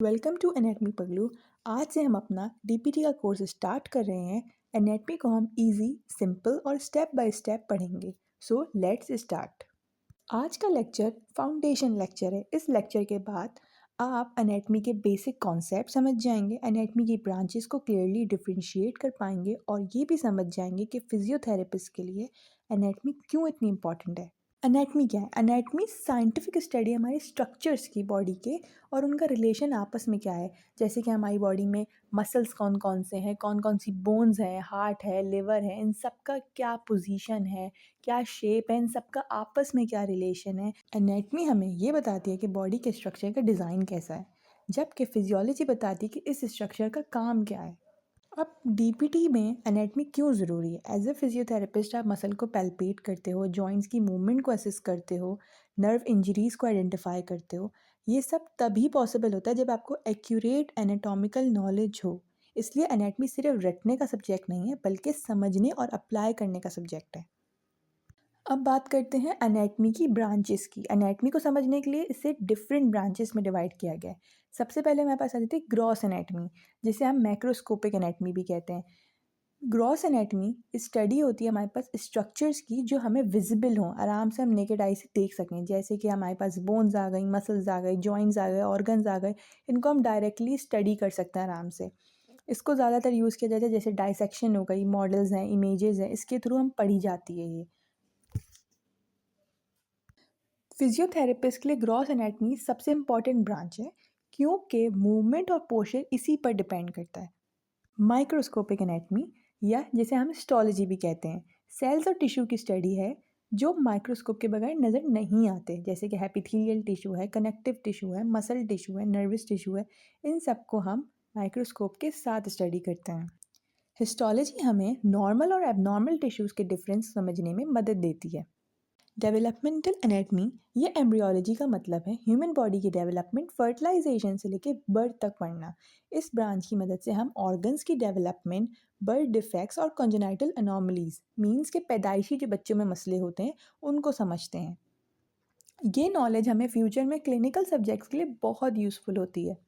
Welcome to anatomy पगलू। आज से हम अपना डीपीटी का कोर्स स्टार्ट कर रहे हैं। एनेटमी को हम इजी, सिंपल और स्टेप बाय स्टेप पढ़ेंगे। So let's start. आज का लेक्चर फाउंडेशन लेक्चर है। इस लेक्चर के बाद आप एनेटमी के बेसिक कॉन्सेप्ट समझ जाएंगे, एनेटमी की ब्रांचेस को क्लियरली डिफरेंशिएट कर पाएंगे और ये भी समझ जाएंगे कि फिजियोथेरेपिस्ट के लिए एनेटमी क्यों इतनी इंपॉर्टेंट है। एनेटमी क्या है? एनेटमी साइंटिफिक स्टडी हमारे स्ट्रक्चर्स की बॉडी के और उनका रिलेशन आपस में क्या है। जैसे कि हमारी बॉडी में मसल्स कौन कौन से हैं, कौन कौन सी बोन्स हैं, हार्ट है, लिवर है, इन सब का क्या पोजीशन है, क्या शेप है, इन सब का आपस में क्या रिलेशन है। एनेटमी हमें ये बताती है कि बॉडी के स्ट्रक्चर का डिज़ाइन कैसा है, जबकि फिजियोलॉजी बताती है कि इस स्ट्रक्चर का काम क्या है। अब डीपीटी में एनेटमी क्यों ज़रूरी है? एज ए फिजियोथेरेपिस्ट आप मसल को पैल्पेट करते हो, जॉइंट्स की मूवमेंट को असिस्ट करते हो, नर्व इंजरीज़ को आइडेंटिफाई करते हो। ये सब तभी पॉसिबल होता है जब आपको एक्यूरेट एनाटॉमिकल नॉलेज हो। इसलिए एनेटमी सिर्फ रटने का सब्जेक्ट नहीं है, बल्कि समझने और अप्लाई करने का सब्जेक्ट है। अब बात करते हैं एनेटमी की ब्रांचेस की। एनेटमी को समझने के लिए इसे डिफरेंट ब्रांचेस में डिवाइड किया गया है। सबसे पहले हमारे पास आती थी ग्रॉस एनेटमी, जिसे हम मैक्रोस्कोपिक एनेटमी भी कहते हैं। ग्रॉस एनेटमी स्टडी होती है हमारे पास स्ट्रक्चर्स की जो हमें विजिबल हों, आराम से हम नेकेड आई से देख सकें। जैसे कि हमारे पास बोन्स आ गई, मसल्स आ गए, जॉइंट्स आ गए, ऑर्गन्स आ गए। इनको हम डायरेक्टली स्टडी कर सकते हैं आराम से। इसको ज़्यादातर यूज़ किया जाता है, जैसे डाइसेक्शन हो गई, मॉडल्स हैं, इमेजेस हैं, इसके थ्रू हम पढ़ी जाती है ये। फिजियोथेरेपिस्ट के लिए ग्रॉस एनाटमी सबसे इम्पॉर्टेंट ब्रांच है, क्योंकि मूवमेंट और पोस्चर इसी पर डिपेंड करता है। माइक्रोस्कोपिक एनाटमी, या जिसे हम हिस्टोलॉजी भी कहते हैं, सेल्स और टिश्यू की स्टडी है जो माइक्रोस्कोप के बगैर नज़र नहीं आते। जैसे कि एपिथेलियल टिश्यू है, कनेक्टिव टिश्यू है, मसल टिश्यू है, नर्वस टिश्यू है। इन सबको हम माइक्रोस्कोप के साथ स्टडी करते हैं। हिस्टोलॉजी हमें नॉर्मल और एबनॉर्मल टिश्यूज़ के डिफरेंस समझने में मदद देती है। डेवलपमेंटल एनाटमी, ये एम्ब्रियोलॉजी का मतलब है ह्यूमन बॉडी की डेवलपमेंट, फर्टिलाइजेशन से लेके बर्थ तक पढ़ना। इस ब्रांच की मदद से हम ऑर्गन्स की डेवलपमेंट, बर्थ डिफेक्ट्स और कंजेनाइटल अनोमलीज, मीन्स के पैदाइशी जो बच्चों में मसले होते हैं, उनको समझते हैं। ये नॉलेज हमें फ्यूचर में क्लिनिकल सब्जेक्ट्स के लिए बहुत यूज़फुल होती है।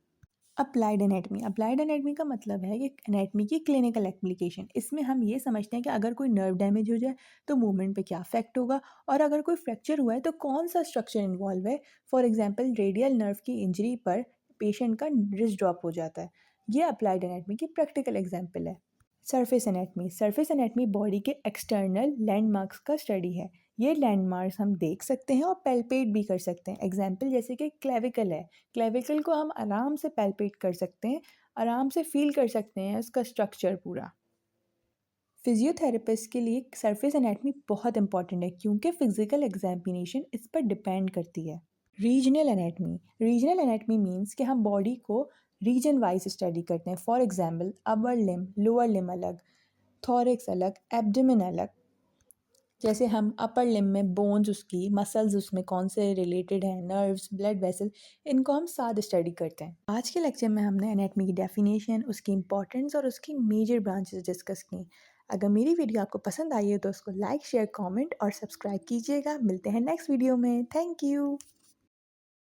अप्लाइड एनाटमी, अप्लाइड एनाटमी का मतलब है कि एनाटमी की क्लिनिकल एप्लीकेशन। इसमें हम ये समझते हैं कि अगर कोई नर्व डैमेज हो जाए तो मूवमेंट पे क्या इफेक्ट होगा, और अगर कोई फ्रैक्चर हुआ है तो कौन सा स्ट्रक्चर इन्वॉल्व है। फॉर एग्जांपल, रेडियल नर्व की इंजरी पर पेशेंट का रिस्ट ड्रॉप हो जाता है। ये अप्लाइड एनाटमी की प्रैक्टिकल एग्जाम्पल है। Surface anatomy, surface anatomy body के एक्सटर्नल लैंडमार्क्स का स्टडी है। ये लैंडमार्क्स हम देख सकते हैं और पैल्पेट भी कर सकते हैं। एग्जाम्पल जैसे कि क्लेविकल है, क्लेविकल को हम आराम से पैल्पेट कर सकते हैं, आराम से फील कर सकते हैं इसका स्ट्रक्चर पूरा। फिजियोथेरेपिस्ट के लिए सरफेस एनाटमी बहुत इंपॉर्टेंट है, क्योंकि फिजिकल एग्जामिनेशन इस पर डिपेंड करती है। Regional anatomy, regional anatomy means कि हम बॉडी को रीजन वाइज स्टडी करते हैं। For example, upper limb, lower limb अलग, थोरिक्स अलग, एब्डोमेन अलग। जैसे हम अपर लिम में बोन्स, उसकी मसल्स उसमें कौन से रिलेटेड हैं, नर्व्स, ब्लड वेसल, इनको हम साथ स्टडी करते हैं। आज के लेक्चर में हमने एनाटमी की डेफिनेशन, उसकी इंपॉर्टेंस और उसकी मेजर ब्रांचेस डिस्कस की। अगर मेरी वीडियो आपको पसंद आई है तो उसको लाइक, शेयर, कमेंट और सब्सक्राइब कीजिएगा। मिलते हैं नेक्स्ट वीडियो में। Thank you.